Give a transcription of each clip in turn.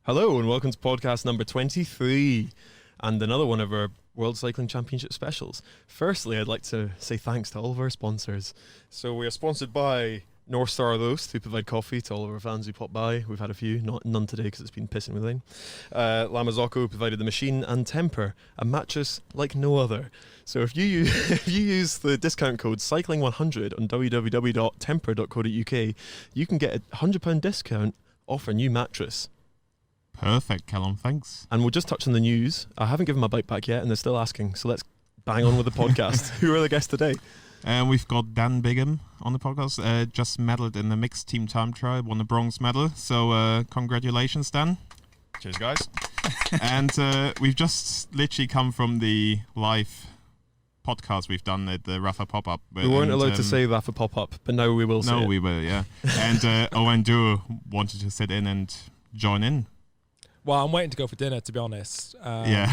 Hello and welcome to podcast number 23 and another one of our World Cycling Championship specials. Firstly, I'd like to say thanks to all of our sponsors. So we are sponsored by North Star Roast, who provide coffee to all of our fans who pop by. We've had a few, none today because it's been pissing with rain. Lamazocco provided the machine, and Temper, a mattress like no other. So if you use the discount code cycling100 on www.temper.co.uk, you can get a £100 discount off a new mattress. Perfect, Callum, thanks. And we'll just touch on the news. I haven't given my bike back yet and they're still asking, so let's bang on with the podcast. Who are the guests today? We've got Dan Bigham on the podcast, just medalled in the mixed team time trial, won the bronze medal, so congratulations, Dan. Cheers, guys. And we've just literally come from the live podcast we've done at the Rafa pop-up. We weren't allowed to say Rafa pop-up, but now we will say No, we will, yeah. And Owen Duo wanted to sit in and join in. Well, I'm waiting to go for dinner, to be honest. Yeah.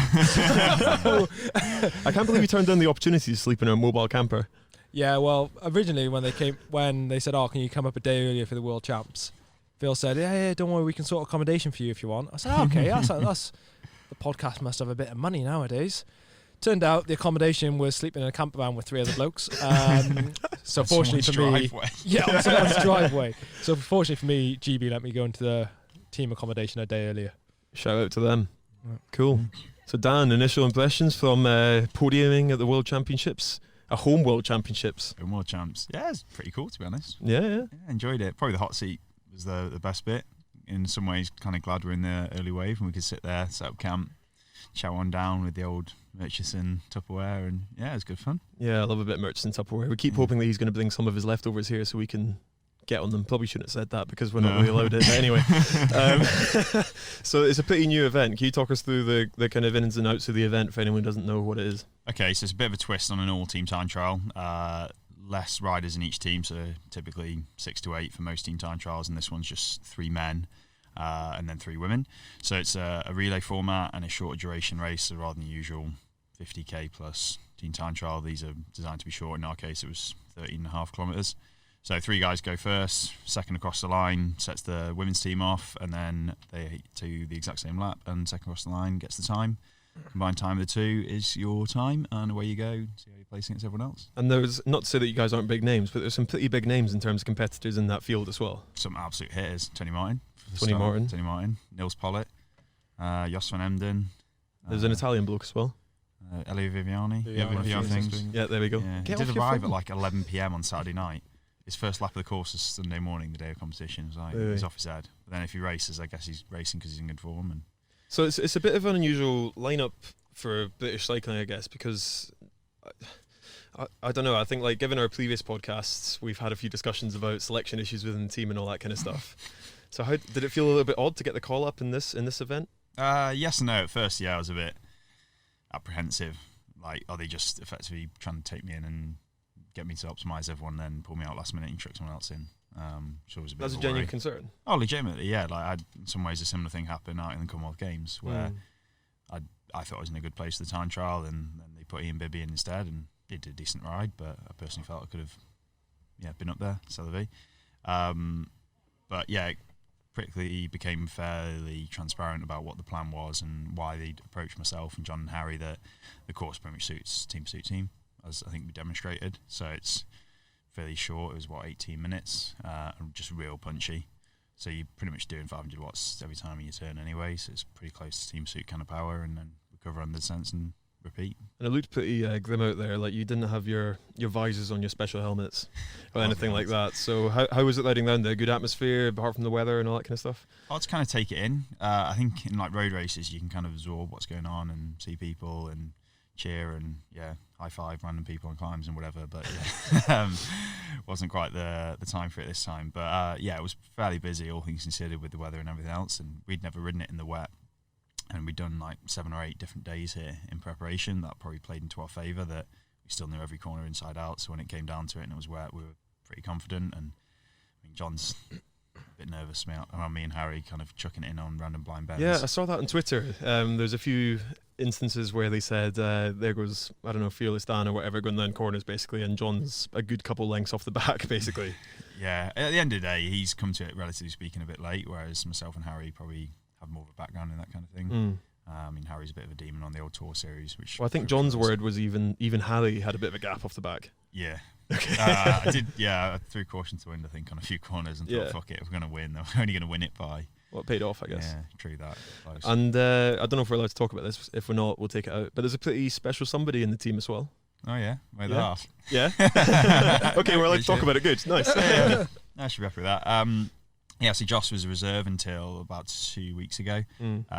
I can't believe you turned down the opportunity to sleep in a mobile camper. Yeah, well, originally when they said, "Oh, can you come up a day earlier for the World Champs?" Phil said, "Yeah, don't worry, we can sort accommodation for you if you want." I said, "Okay, that's the podcast must have a bit of money nowadays." Turned out the accommodation was sleeping in a camper van with 3 other blokes. So fortunately for me, on someone's driveway. So fortunately for me, GB let me go into the team accommodation a day earlier. Shout out to them. Cool. So Dan, initial impressions from podiuming at the World Championships, a home World Championships. Home World Champs. Yeah, it's pretty cool, to be honest. Yeah. Enjoyed it. Probably the hot seat was the best bit. In some ways, kind of glad we're in the early wave and we could sit there, set up camp, chow on down with the old Murchison Tupperware, and yeah, it was good fun. Yeah, I love a bit of Murchison Tupperware. We keep hoping that he's going to bring some of his leftovers here so we can get on them. Probably shouldn't have said that because we're not really allowed it, but anyway. So it's a pretty new event. Can you talk us through the kind of ins and outs of the event for anyone who doesn't know what it is? Okay, so it's a bit of a twist on an all-team time trial. Less riders in each team, so typically 6 to 8 for most team time trials, and this one's just 3 men and then 3 women. So it's a relay format and a shorter duration race, so rather than the usual 50k plus team time trial, these are designed to be short. In our case, it was 13.5 kilometres. So 3 guys go first, second across the line sets the women's team off, and then they do the exact same lap, and second across the line gets the time. Combined time of the 2 is your time, and away you go, see how you place against everyone else. And there's, not to say that you guys aren't big names, but there's some pretty big names in terms of competitors in that field as well. Some absolute hitters. Tony Martin, Nils Pollitt, Jos van Emden. There's an Italian bloke as well. Elio Viviani. Yeah, there we go. Yeah. He did arrive at like 11 p.m. on Saturday night. His first lap of the course was Sunday morning, the day of competition. It was like, he's off his head. But then if he races, I guess he's racing because he's in good form. And so it's a bit of an unusual lineup for British cycling, I guess, because I don't know. I think, like, given our previous podcasts, we've had a few discussions about selection issues within the team and all that kind of stuff. So how did it feel a little bit odd to get the call up in this event? Yes and no. At first, yeah, I was a bit apprehensive. Like, are they just effectively trying to take me in and get me to optimise everyone, then pull me out last minute and trick someone else in? So it was a bit That's of a genuine worry. Concern. Oh, legitimately, yeah. Like, in some ways, a similar thing happened out in the Commonwealth Games where I thought I was in a good place for the time trial, and then they put Ian Bibby in instead, and he did a decent ride, but I personally felt I could have, been up there, c'est la vie. But yeah, it quickly became fairly transparent about what the plan was and why they'd approached myself and John and Harry, that the course pretty much suits team, as I think we demonstrated. So it's fairly short. It was 18 minutes, and just real punchy. So you're pretty much doing 500 watts every time you turn anyway. So it's pretty close to team suit kind of power, and then recover under descents and repeat. And it looked pretty grim out there. Like, you didn't have your visors on your special helmets or anything like that. So how was it riding down there? Good atmosphere apart from the weather and all that kind of stuff? I'll just kind of take it in. I think in like road races you can kind of absorb what's going on and see people and cheer and high five random people on climbs and whatever, but wasn't quite the time for it this time. But it was fairly busy, all things considered, with the weather and everything else, and we'd never ridden it in the wet, and we'd done like 7 or 8 different days here in preparation. That probably played into our favour, that we still knew every corner inside out, so when it came down to it and it was wet, we were pretty confident. And I mean, John's a bit nervous around me and Harry kind of chucking it in on random blind bends. Yeah, I saw that on Twitter. There's a few instances where they said there goes, I don't know, Fearless Dan or whatever, going down corners basically, and John's a good couple lengths off the back basically. Yeah, at the end of the day he's come to it, relatively speaking, a bit late, whereas myself and Harry probably have more of a background in that kind of thing. I mean, Harry's a bit of a demon on the old Tour series, which. Well, I think John's word was even Harry had a bit of a gap off the back. Yeah. I did. Yeah, I threw caution to wind, I think, on a few corners and thought, fuck it, if we're going to win, we're only going to win it by. Well, it paid off, I guess. Yeah, true that. Close. And I don't know if we're allowed to talk about this. If we're not, we'll take it out. But there's a pretty special somebody in the team as well. Oh yeah, made that off. Yeah. Okay, we're allowed to talk about it. Good, nice. I should be happy with that. Yeah, so Joss was a reserve until about 2 weeks ago.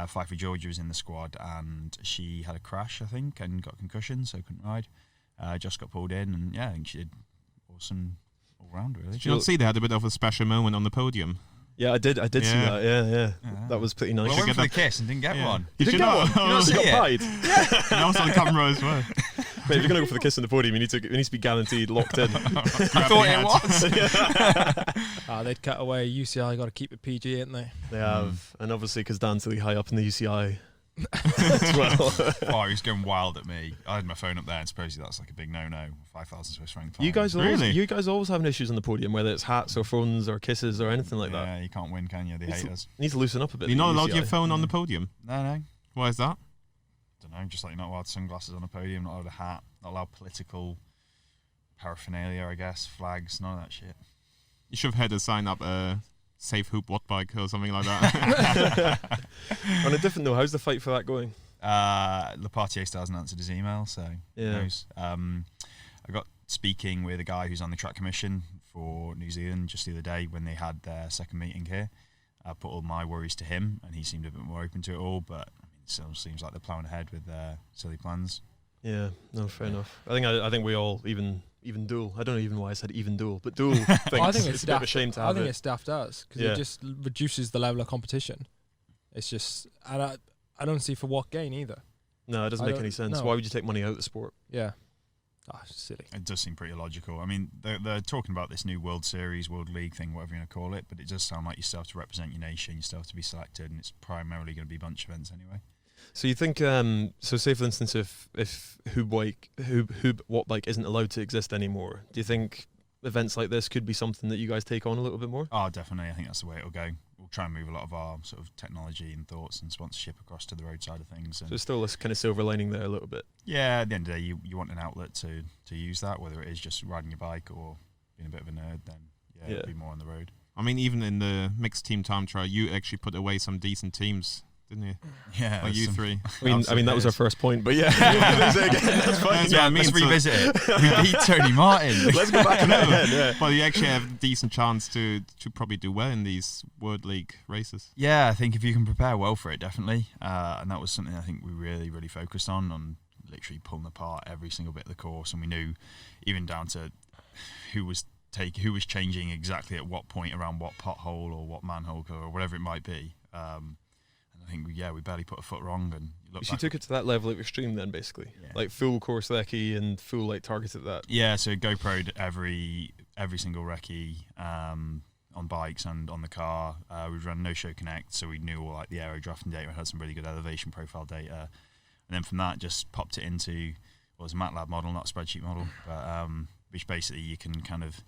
Pfeiffer Georgia was in the squad, and she had a crash, I think, and got a concussion, so couldn't ride. Joss got pulled in, and yeah, I think she did awesome all round, really. Did you not see they had a bit of a special moment on the podium? Yeah, I did see that. Yeah. That was pretty nice. Well, I went for the kiss and didn't get one. You didn't get one? You not see got it? pied? Yeah. That was on camera as well. Mate, if you're going to go for the kiss on the podium, it needs to be guaranteed, locked in. You thought it was? They'd cut away UCI, got to keep it PG, ain't they? They have. And obviously, because Dan's really high up in the UCI as well. Oh, he was going wild at me. I had my phone up there, and supposedly that's like a big no-no. 5,000 Swiss franc fine. You guys always having issues on the podium, whether it's hats or phones or kisses or anything like that. Yeah, you can't win, can you? They hate us. You need to loosen up a bit. You're not allowed UCI. your phone on the podium? No. Why is that? Don't know, just like you're not allowed sunglasses on a podium, not allowed a hat, not allowed political paraphernalia, I guess, flags, none of that shit. You should have had a sign up, safe hoop watt bike or something like that. On a different note, how's the fight for that going? Lepartier still hasn't answered his email, so who knows. I got speaking with a guy who's on the track commission for New Zealand just the other day when they had their second meeting here. I put all my worries to him, and he seemed a bit more open to it all, but I mean, it still seems like they're ploughing ahead with their silly plans. Yeah, no, fair enough. I think we all, even Duel, I don't know even why I said even Duel, but Duel thinks I think it's a bit of a shame to have I think it's daft us, because it just reduces the level of competition. It's just, and I don't see for what gain either. No, it doesn't make any sense. No. Why would you take money out of the sport? Yeah. It's silly. It does seem pretty illogical. I mean, they're talking about this new World Series, World League thing, whatever you want to call it, but it does sound like you still have to represent your nation, you still have to be selected, and it's primarily going to be bunch events anyway. So you think, so say for instance, if Hoob Watt Bike isn't allowed to exist anymore, do you think events like this could be something that you guys take on a little bit more? Oh, definitely. I think that's the way it'll go. We'll try and move a lot of our sort of technology and thoughts and sponsorship across to the road side of things. And so there's still this kind of silver lining there a little bit. Yeah, at the end of the day, you want an outlet to use that, whether it is just riding your bike or being a bit of a nerd, then it'll be more on the road. I mean, even in the mixed team time trial, you actually put away some decent teams, didn't you? Yeah. Like you three. I mean that was our first point, but yeah. That's fine. Yeah, let's revisit it. We beat Tony Martin. Let's go back to that again, yeah. Well, you actually have a decent chance to probably do well in these World League races. Yeah, I think if you can prepare well for it, definitely. And that was something I think we really, really focused on literally pulling apart every single bit of the course. And we knew even down to who was changing exactly at what point around what pothole or what manhole or whatever it might be. I think we barely put a foot wrong. And she took it to that level of extreme then, basically, like full course recce and full like targeted that. Yeah, so GoPro'd every single recce on bikes and on the car. We'd run No Show Connect, so we knew all like the aero drafting data. We had some really good elevation profile data, and then from that just popped it into it was a MATLAB model, not a spreadsheet model, but which basically you can kind of.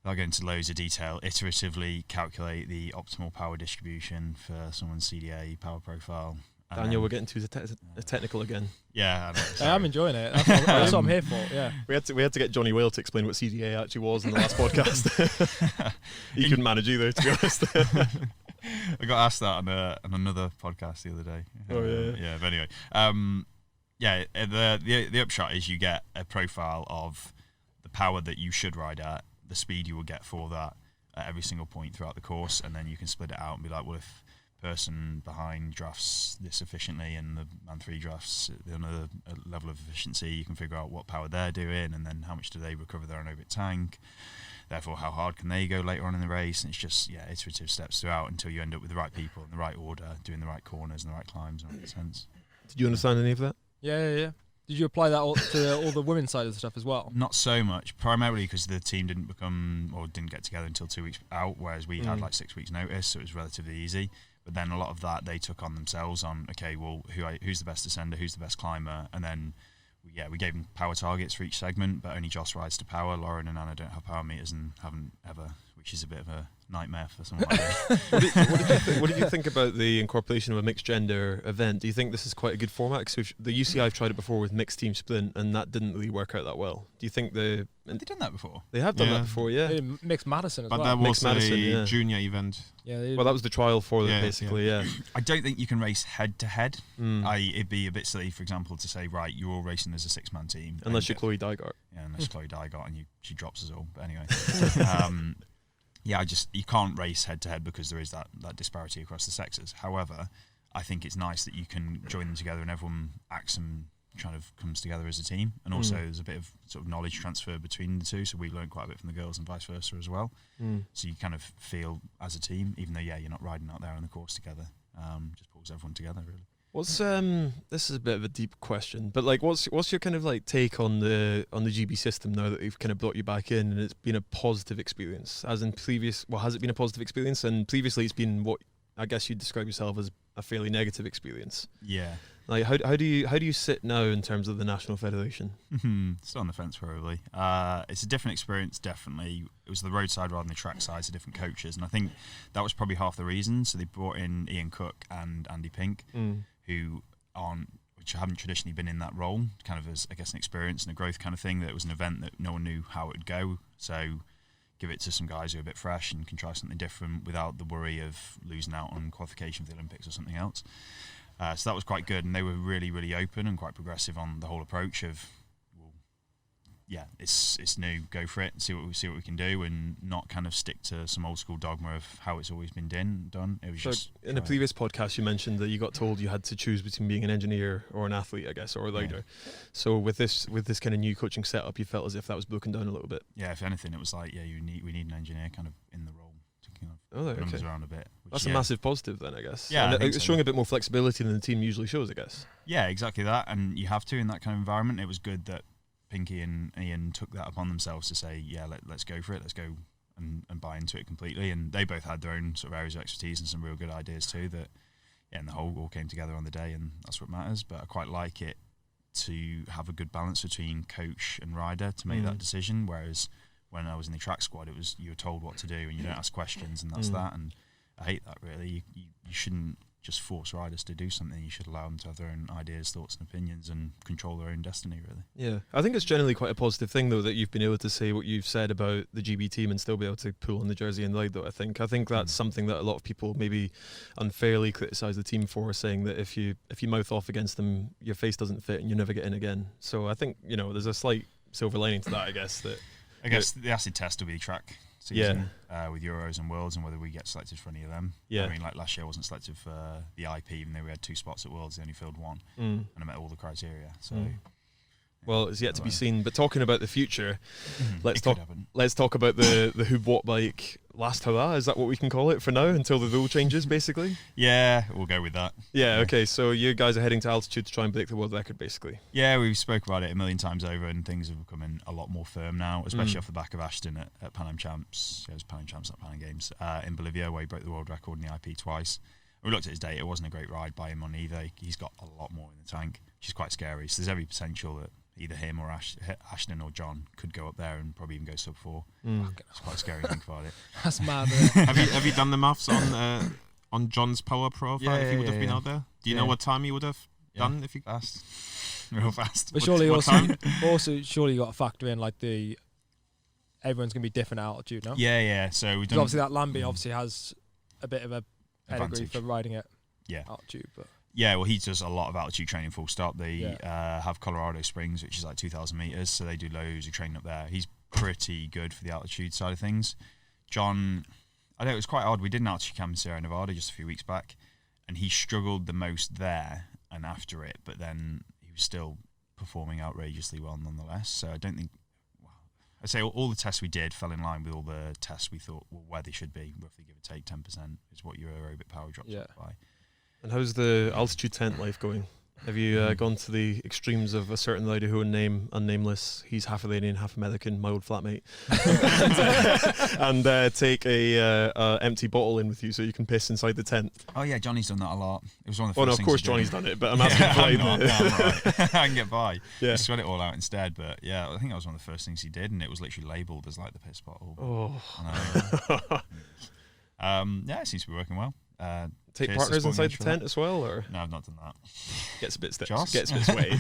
I'll go into loads of detail, iteratively calculate the optimal power distribution for someone's CDA power profile. Daniel, we're getting to the technical again. Yeah, I'm enjoying it. That's what I'm here for, yeah. We had to get Johnny Whale to explain what CDA actually was in the last podcast. He couldn't manage either, to be honest. I got asked that on another podcast the other day. Oh, yeah. Yeah, but anyway. The upshot is you get a profile of the power that you should ride at, the speed you will get for that at every single point throughout the course, and then you can split it out and be like, well, if person behind drafts this efficiently and the man 3 drafts at another level of efficiency, you can figure out what power they're doing and then how much do they recover their anaerobic tank, therefore how hard can they go later on in the race. And it's just iterative steps throughout until you end up with the right people in the right order doing the right corners and the right climbs, and that makes sense. Did you understand any of that? Yeah. Did you apply that to all the women's side of the stuff as well? Not so much, primarily because the team didn't get together until 2 weeks out, whereas we had like 6 weeks notice, so it was relatively easy. But then a lot of that they took on themselves on, okay, well, who's the best descender, who's the best climber, and then we gave them power targets for each segment, but only Joss rides to power. Lauren and Anna don't have power meters and haven't ever, which is a bit of a nightmare for someone like me. What did you think about the incorporation of a mixed gender event? Do you think this is quite a good format? Because the UCI have tried it before with mixed team sprint, and that didn't really work out that well. Do you think Have they done that before? They have done Yeah. that before, yeah. They did Mixed Madison as But well. that was Mixed Madison, yeah. junior event. Yeah, Well, that was the trial for them, Yeah, basically, yeah. I don't think you can race head to head. Mm. It'd be a bit silly, for example, to say, right, you're all racing as a 6-man team. Unless and you're Chloe Dygart. Yeah, unless Chloe Dygart and she drops us all. But anyway, you can't race head to head because there is that disparity across the sexes. However, I think it's nice that you can join them together and everyone acts and kind of comes together as a team. And also there's a bit of sort of knowledge transfer between the two, so we learn quite a bit from the girls and vice versa as well. So you kind of feel as a team, even though you're not riding out there on the course together. Just pulls everyone together really. What's this is a bit of a deep question, but like what's your kind of like take on the GB system now that they've kind of brought you back in and it's been a positive experience? As in has it been a positive experience? And previously it's been what I guess you'd describe yourself as a fairly negative experience. Yeah. Like how do you sit now in terms of the National Federation? Still on the fence probably. It's a different experience definitely. It was the roadside rather than the trackside, so different coaches, and I think that was probably half the reason. So they brought in Ian Cook and Andy Pink, which haven't traditionally been in that role, kind of as I guess an experience and a growth kind of thing. That it was an event that no one knew how it would go, so give it to some guys who are a bit fresh and can try something different without the worry of losing out on qualification for the Olympics or something else. So that was quite good, and they were really, really open and quite progressive on the whole approach of, well, yeah, it's new, go for it, see what we can do, and not kind of stick to some old school dogma of how it's always been done. It was So just in a previous podcast, you mentioned that you got told you had to choose between being an engineer or an athlete, I guess, or a rider. Yeah. So with this kind of new coaching setup, you felt as if that was broken down a little bit. Yeah, if anything, it was like, yeah, we need an engineer kind of in the role. Numbers around a bit. That's a massive positive then, I guess. Yeah, and it's showing a bit more flexibility than the team usually shows, I guess. Yeah, exactly that, and you have to in that kind of environment. It was good that Pinky and Ian took that upon themselves to say, yeah, let's go for it, let's go and buy into it completely. And they both had their own sort of areas of expertise and some real good ideas too that, yeah, and the whole all came together on the day, and that's what matters. But I quite like it to have a good balance between coach and rider to make that decision, whereas when I was in the track squad, it was you were told what to do and you don't ask questions, and that's that. And I hate that really. You shouldn't just force riders to do something. You should allow them to have their own ideas, thoughts, and opinions, and control their own destiny. Really. Yeah, I think it's generally quite a positive thing though that you've been able to say what you've said about the GB team and still be able to pull on the jersey and ride. Though I think that's something that a lot of people maybe unfairly criticise the team for, saying that if you mouth off against them, your face doesn't fit and you never get in again. So I think there's a slight silver lining to that. I guess the acid test will be track season with Euros and Worlds, and whether we get selected for any of them. Yeah. I mean, like last year I wasn't selected for the IP, even though we had 2 spots at Worlds, they only filled 1, and I met all the criteria. So, well, it's yet to be seen. But talking about the future, let's could talk about the Who Bought Bike last hurrah. Is that what we can call it for now until the rule changes, basically? Yeah, we'll go with that. Yeah. Okay. So you guys are heading to altitude to try and break the world record, basically. Yeah, we've spoke about it a million times over, and things are becoming a lot more firm now, especially off the back of Ashton at Pan Am Champs. Yeah, it was Pan Am Champs, not Pan Am Games, in Bolivia, where he broke the world record in the IP twice. We looked at his data; it wasn't a great ride by him on either. He's got a lot more in the tank, which is quite scary. So there's every potential that either him or Ashton or John could go up there and probably even go sub 4. It's quite scary to think about it. That's mad. Have you done the maths on John's power profile if he would have been out there? Do you know what time he would have done if he fast? Real fast. But surely surely you got to factor in like everyone's gonna be different at altitude, no? Yeah. So we've done. Obviously that Lambie obviously has a bit of a pedigree for riding it. Yeah. Altitude, but. Yeah, well, he does a lot of altitude training full stop. They have Colorado Springs, which is like 2,000 metres, so they do loads of training up there. He's pretty good for the altitude side of things. John, I know it was quite odd. We did an altitude camp in Sierra Nevada just a few weeks back, and he struggled the most there and after it, but then he was still performing outrageously well nonetheless. So I don't think... I'd say all the tests we did fell in line with all the tests we thought were where they should be, roughly give or take 10% is what your aerobic power drops by. And how's the altitude tent life going? Have you gone to the extremes of a certain rider who unnameless, he's half Iranian, half American, my old flatmate, and take a empty bottle in with you so you can piss inside the tent? Oh yeah, Johnny's done that a lot. It was one of the first first things. Of course Johnny's done it, but I'm asking for I'm right. I can get by. Yeah. Just sweat it all out instead. But yeah, I think that was one of the first things he did, and it was literally labelled as like the piss bottle. Oh. Yeah, it seems to be working well. Take Cheers to partners Sporting inside Edge the for tent that. as well, or No, I've not done that. gets a bit Joss? gets a bit sweaty.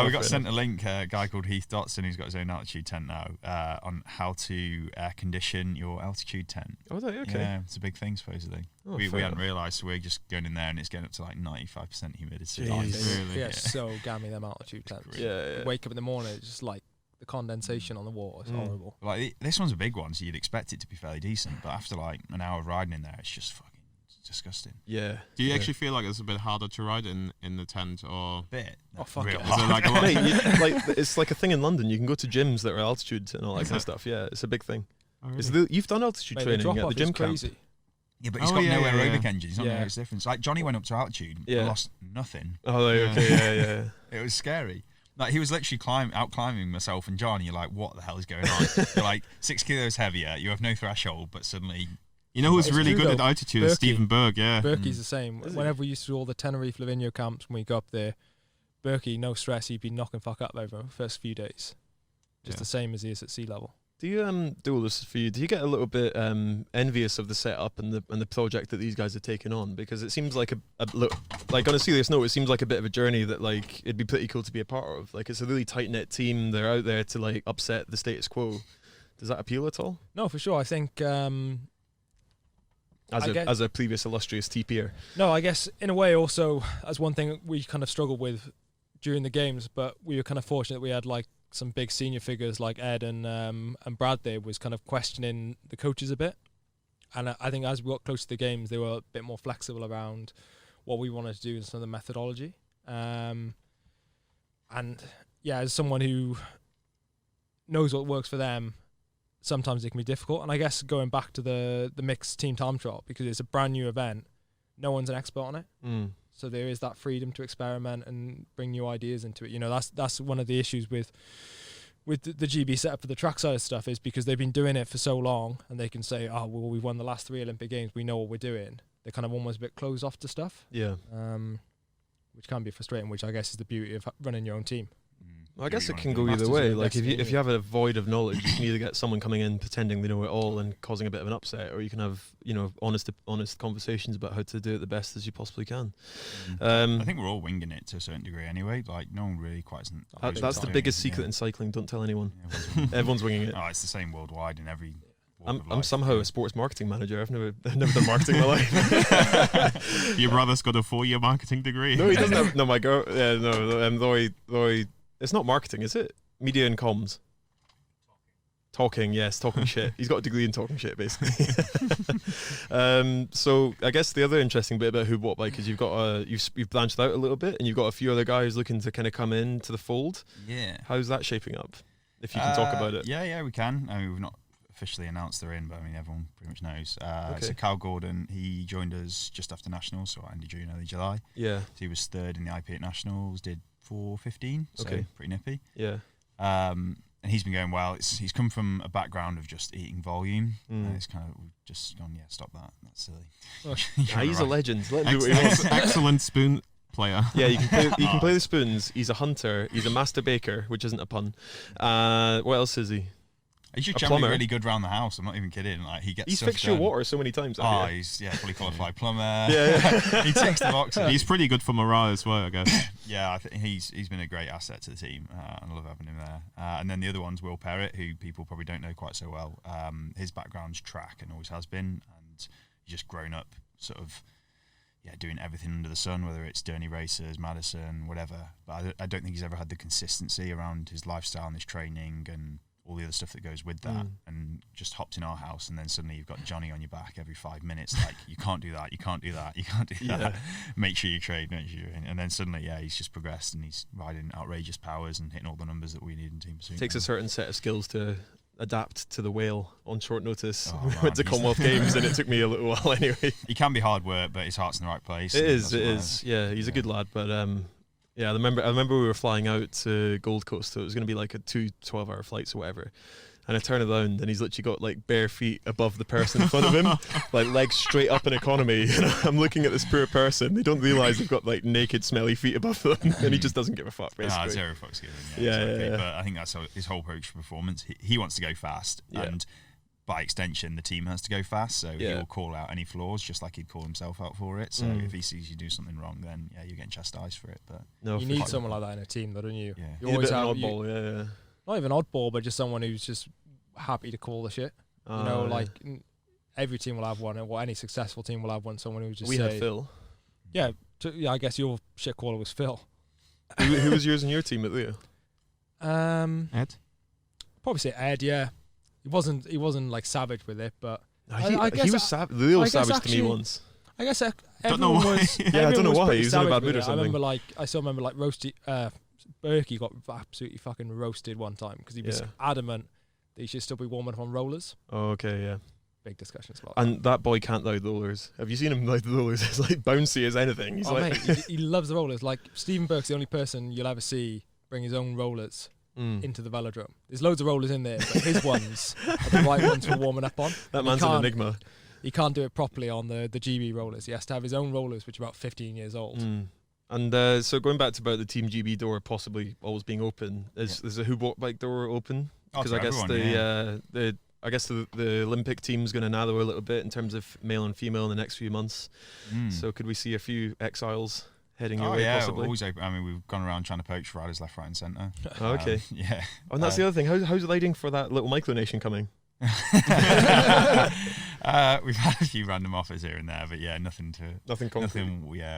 We got sent a link, a guy called Heath Dotson, who's got his own altitude tent now, on how to air condition your altitude tent. Oh, okay. Yeah, it's a big thing, supposedly. Oh, we fair hadn't enough. realised, so we're just going in there and it's getting up to like 95% humidity. Jeez. Really? Yeah, so gammy them altitude tents. Yeah. Wake up in the morning, it's just like the condensation on the water. It's horrible. Like this one's a big one, so you'd expect it to be fairly decent, but after like an hour of riding in there, it's just fucking disgusting. Yeah. Do you actually feel like it's a bit harder to ride in the tent, or Bit. Oh, fuck Real it. is it like a lot? Mate, it's like a thing in London. You can go to gyms that are altitude and all that kind of stuff. Yeah, it's a big thing. Oh, really? It's you've done altitude Mate, the training drop at the off gym is camp. crazy. Yeah, but he's Oh, got yeah, no yeah, aerobic yeah. engine. He's not Yeah. noticed the difference. Like Johnny went up to altitude, Yeah. but lost nothing. Oh, okay, yeah. It was scary. Like he was literally out climbing myself and John. You're like, what the hell is going on? You're like 6 kilos heavier. You have no threshold, but suddenly. You know who's It's really true, good at though. altitude? Is Berkey. Stephen Berg. Yeah. Berkey's the same. Is he? Whenever we used to do all the Tenerife Lavinio camps when we go up there, Berkey, no stress, he'd be knocking fuck up over the first few days. Just Yeah. the same as he is at sea level. Do you do all this for you? Do you get a little bit envious of the setup and the project that these guys are taking on? Because it seems like like on a serious note, it seems like a bit of a journey that like it'd be pretty cool to be a part of. Like it's a really tight knit team. They're out there to like upset the status quo. Does that appeal at all? No, for sure. I think As a previous illustrious TPer. No, I guess in a way also as one thing we kind of struggled with during the games, but we were kind of fortunate we had like some big senior figures like Ed and Brad there was kind of questioning the coaches a bit. And I think as we got close to the games, they were a bit more flexible around what we wanted to do and some of the methodology. And yeah, as someone who knows what works for them, sometimes it can be difficult. And I guess going back to the mixed team time trial, because it's a brand new event, no one's an expert on it. So there is that freedom to experiment and bring new ideas into it. You know, that's one of the issues with the GB setup for the trackside stuff is because they've been doing it for so long and they can say, oh, well, we've won the last 3 Olympic Games. We know what we're doing. They're kind of almost a bit closed off to stuff. Yeah. Which can be frustrating, which I guess is the beauty of running your own team. I guess it can go. go either Masters way. of Like if Destiny, you have a void of knowledge, you can either get someone coming in pretending they know it all and causing a bit of an upset, or you can have honest conversations about how to do it the best as you possibly can. I think we're all winging it to a certain degree anyway. Like no one really quite isn't. That's the biggest secret in cycling. Don't tell anyone. Everyone's winging it. Oh, it's the same worldwide in every. walk of I'm life. somehow a sports marketing manager. I've never done marketing in my life. Your brother's got a 4-year marketing degree. No, he doesn't have. No, my girl. Yeah, no. Roy. It's not marketing, is it? Media and comms. Talking shit. He's got a degree in talking shit, basically. So I guess the other interesting bit about Who What Bike is you've got you've branched out a little bit, and you've got a few other guys looking to kind of come into the fold. Yeah. How's that shaping up? If you can talk about it. Yeah, we can. I mean, we've not officially announced they're in, but I mean, everyone pretty much knows. Okay. So Cal Gordon, he joined us just after Nationals, so end of June, early July. Yeah. So he was 3rd in the IP at Nationals, did 4:15, so Okay. pretty nippy. Yeah. And he's been going well. He's come from a background of just eating volume. It's kind of we've just gone, stop that. That's silly. He's a legend. Let him do what he wants. Excellent spoon player. Yeah, you can play the spoons. He's a hunter. He's a master baker, which isn't a pun. What else is he? He's just A generally plumber. really good around the house. I'm not even kidding. Like he gets. He's stuff fixed your done. water so many times. Oh, he's fully qualified plumber. Yeah. He ticks the boxes. He's pretty good for morale as well, I guess. Yeah, I think he's been a great asset to the team. And I love having him there. And then the other one's Will Perrett, who people probably don't know quite so well. His background's track and always has been, and he's just grown up sort of. Yeah, doing everything under the sun, whether it's Derny Racers, Madison, whatever. But I don't think he's ever had the consistency around his lifestyle and his training and all the other stuff that goes with that. And just hopped in our house, and then suddenly you've got Johnny on your back every 5 minutes. Like, you can't do that, you can't do that, you can't do that. Make sure you trade, make sure you're in. And then suddenly, he's just progressed and he's riding outrageous powers and hitting all the numbers that we need in Team Pursuit. It takes a certain set of skills to adapt to the whale on short notice. Oh, We man, went to he's- Commonwealth Games and it took me a little while anyway. He can be hard work, but his heart's in the right place. It and is. that's what matters. Yeah, he's a good lad, but yeah, I remember we were flying out to Gold Coast, so it was going to be like a 2 12-hour flights or whatever. And I turn around and he's literally got like bare feet above the person in front of him, like legs straight up in economy. And I'm looking at this poor person. They don't realise they've got like naked, smelly feet above them, and he just doesn't give a fuck. Basically, Zero fucks given. Yeah, exactly. yeah. But I think that's his whole approach to performance. He wants to go fast, Yeah. and by extension, the team has to go fast, so Yeah. he'll call out any flaws just like he'd call himself out for it. So if he sees you do something wrong, then yeah, you're getting chastised for it. But No, You for need sure. someone like that in a team, though, don't you? Yeah. You He's a always bit of have an oddball, yeah. not even oddball, but just someone who's just happy to call the shit. You know, like every team will have one, or any successful team will have one. Someone who just we had Phil. Yeah, I guess your shit caller was Phil. Who was yours in your team at Leo? Ed? Probably say Ed. Yeah, he wasn't like savage with it, but No, I guess he was Leo I was guess savage to me actually- once. I guess Don't know everyone why. was. Yeah, I don't everyone know was why. pretty He was in a savage bad with mood or it. I something. remember I still remember Roasty Berkey got absolutely fucking roasted one time because he was Yeah. adamant that he should still be warming up on rollers. Oh, okay, yeah. Big discussions about that. And that boy can't load the rollers. Have you seen him load the rollers? It's like bouncy as anything. He's Oh, like, mate, he loves the rollers. Like Stephen Burke's the only person you'll ever see bring his own rollers into the velodrome. There's loads of rollers in there, but his ones are the right ones for warming up on. that And man's an enigma. He can't do it properly on the GB rollers. He has to have his own rollers, which are about 15 years old. And so going back to about the Team GB door possibly always being open, is the Who Bought Bike door open? Because to I guess everyone, the Olympic team's going to narrow a little bit in terms of male and female in the next few months. So could we see a few exiles heading your way yeah, possibly? always open. I mean, we've gone around trying to poach riders left, right, and centre. Oh, okay. Yeah. Oh, and that's the other thing. How's the lighting for that little micronation coming? We've had a few random offers here and there, but yeah, nothing Concrete.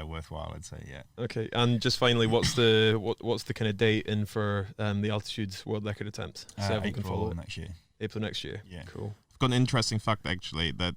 worthwhile, I'd say. Yeah. Okay, and just finally, what's the kind of date in for the altitude world record attempt? So everyone can follow April it. next year. April next year. Yeah. Cool. I've got an interesting fact actually that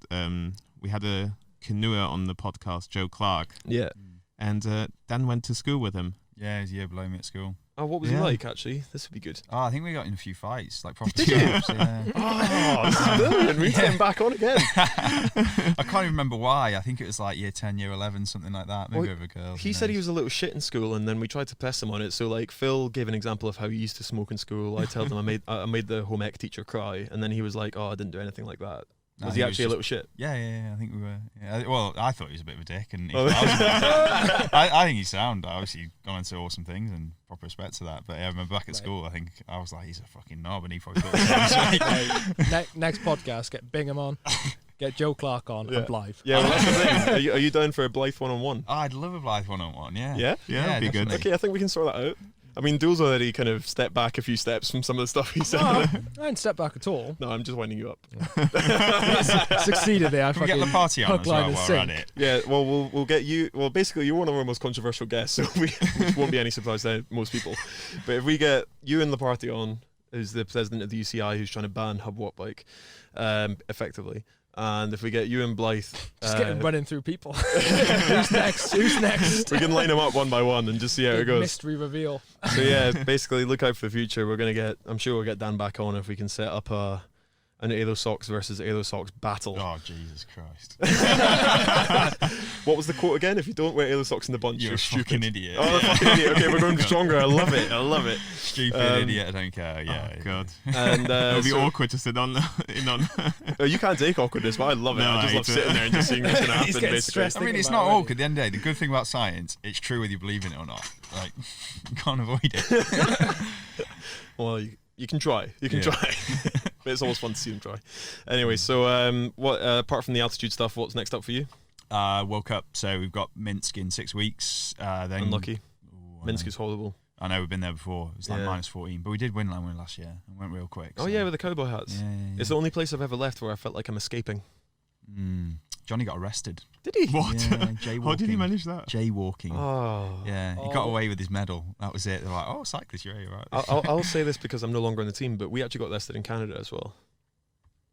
we had a canoeer on the podcast, Joe Clark, Yeah. and Dan went to school with him. Yeah, he's a year below me at school. Oh, what was he Yeah. like actually? This would be good. Oh, I think we got in a few fights, like proper. Did you? scraps, yeah. Oh, this is brilliant. We need to get him back on again. I can't even remember why. I think it was like year 10, year 11, something like that. Maybe Well, over a girl. He said he was a little shit in school, and then we tried to press him on it. So, like, Phil gave an example of how he used to smoke in school. I told him I made the home ec teacher cry, and then he was like, "Oh, I didn't do anything like that." Was he actually a little shit? Yeah. I think we were. Yeah. Well, I thought he was a bit of a dick, and Oh. I think he's sound. Obviously, gone into awesome things, and proper respect to that. But yeah, I remember back at school, I think I was like, he's a fucking knob, and he probably thought the same. Next podcast, get Bingham on, get Joe Clark on, and Blythe. Yeah, well, that's the thing. Are you down for a Blythe one-on-one? Oh, I'd love a Blythe one-on-one. Yeah. Yeah? Yeah, that'd be good. definitely. Okay, I think we can sort that out. I mean, Duel's already kind of stepped back a few steps from some of the stuff he said. I didn't step back at all. No, I'm just winding you up. Succeeded there. I Can we get the fucking party on hook, as line, well and while we're at sink. it? Yeah, well, we'll get you. Well, basically, you're one of our most controversial guests, so which won't be any surprise to most people. But if we get you and the party on, who's the president of the UCI, who's trying to ban hub walk bike, effectively, and if we get you and Blythe, Just get him running through people. Who's next? Who's next? we can line them up one by one and just see how it Big goes. mystery reveal. So yeah, basically, look out for the future. I'm sure we'll get Dan back on if we can set up an Alo Sox versus Alo Sox battle. Oh, Jesus Christ. What was the quote again? If you don't wear Alo Socks in the bunch, You're a stupid. fucking idiot. Oh, a fucking idiot. Okay, we're going stronger. I love it. Stupid idiot, I don't care. Yeah. Oh, God. And It'll be so- awkward to sit on. you can't take awkwardness, but I love it. No, I just I love hate sitting it. there and just seeing what's going to happen, He's getting basically. stressed. I mean, Thinking it's about not it, awkward. At the end of the day, the good thing about science, it's true whether you believe in it or not. Like, you can't avoid it. Well, you can try. You can Yeah. try. But it's always fun to see them try. Anyway, so what apart from the altitude stuff, what's next up for you? World Cup. So we've got Minsk in 6 weeks. Then Unlucky. Ooh, I Minsk know. is horrible. I know we've been there before. It's like Yeah. -14, but we did win last year and went real quick. Oh so- yeah, with the cowboy hats. Yeah. It's the only place I've ever left where I felt like I'm escaping. Johnny got arrested. Did he? What? Yeah, jaywalking. How did he manage that? Jaywalking. Oh. Yeah, he got away with his medal. That was it. They're like, oh, cyclist, you're right. I'll say this because I'm no longer on the team, but we actually got arrested in Canada as well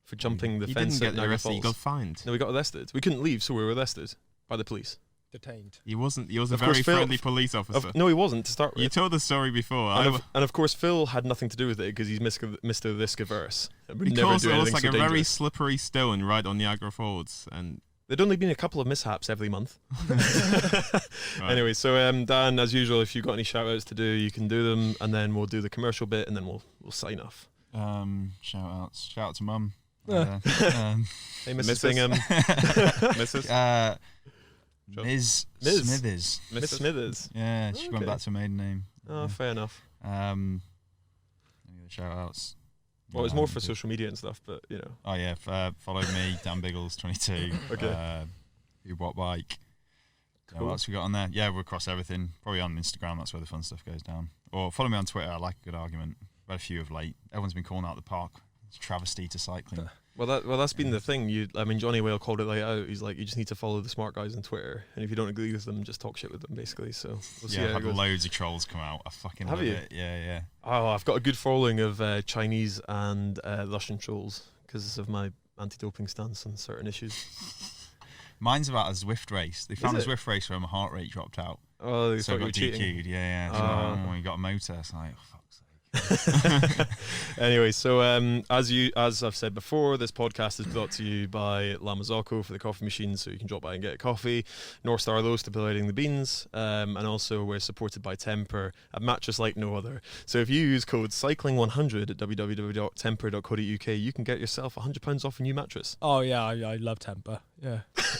for jumping the He fence didn't at get Niagara arrested. He Falls. got fined. No, we got arrested. We couldn't leave, so we were arrested by the police. Detained. He wasn't. He was a Of course, very Phil- friendly police officer. No, he wasn't to start with. You told the story before. And of course, Phil had nothing to do with it because he's Mr. Risk averse. Would never because do it was anything like so a very dangerous. slippery stone right on Niagara Falls, and There'd only been a couple of mishaps every month. Right. Anyway, so Dan, as usual, if you've got any shout outs to do, you can do them, and then we'll do the commercial bit, and then we'll sign off. Shout out to Mum. Yeah. Hey, Mrs. Bingham. Mrs. Ms. Ms. Smithers. Miss Smithers. Yeah, she went Okay. back to her maiden name. Oh, Yeah. fair enough. Any other shout outs? Well, it's more for social media and stuff, but you know. Oh yeah, follow me, Dan Biggles 22. Okay. What bike? Cool. What else we got on there? Yeah, we're across everything. Probably on Instagram. That's where the fun stuff goes down. Or follow me on Twitter. I like a good argument. Read a few of late. Everyone's been calling out the park. It's a travesty to cycling. Well, that's been the thing. I mean, Johnny Whale called it out. He's like, you just need to follow the smart guys on Twitter, and if you don't agree with them, just talk shit with them, basically. So we'll see Yeah, how I've it had goes. loads of trolls come out. I fucking Have love you? it. Yeah. Oh, I've got a good following of Chinese and Russian trolls because of my anti-doping stance on certain issues. Mine's about a Zwift race. They found a it? Zwift race where my heart rate dropped out. Oh, they So I thought you were got cheating. DQ'd. Yeah. So you got a motor. It's like, oh, fuck's sake. Anyway, so as I've said before, this podcast is brought to you by La Mazzocco for the coffee machine, so you can drop by and get a coffee. North Star Low stipulating the beans, and also we're supported by Temper, a mattress like no other. So if you use code cycling100 at www.temper.co.uk, you can get yourself £100 off a new mattress. Oh yeah, I love Temper. Yeah.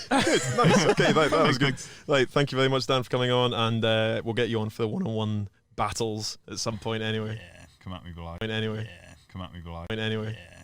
Good, nice. Okay, that was good. Right, thank you very much, Dan, for coming on, and we'll get you on for the one-on-one battles at some point. Anyway. Yeah, come at me, Bly. Anyway. Yeah, come at me, Bly. Anyway. Yeah.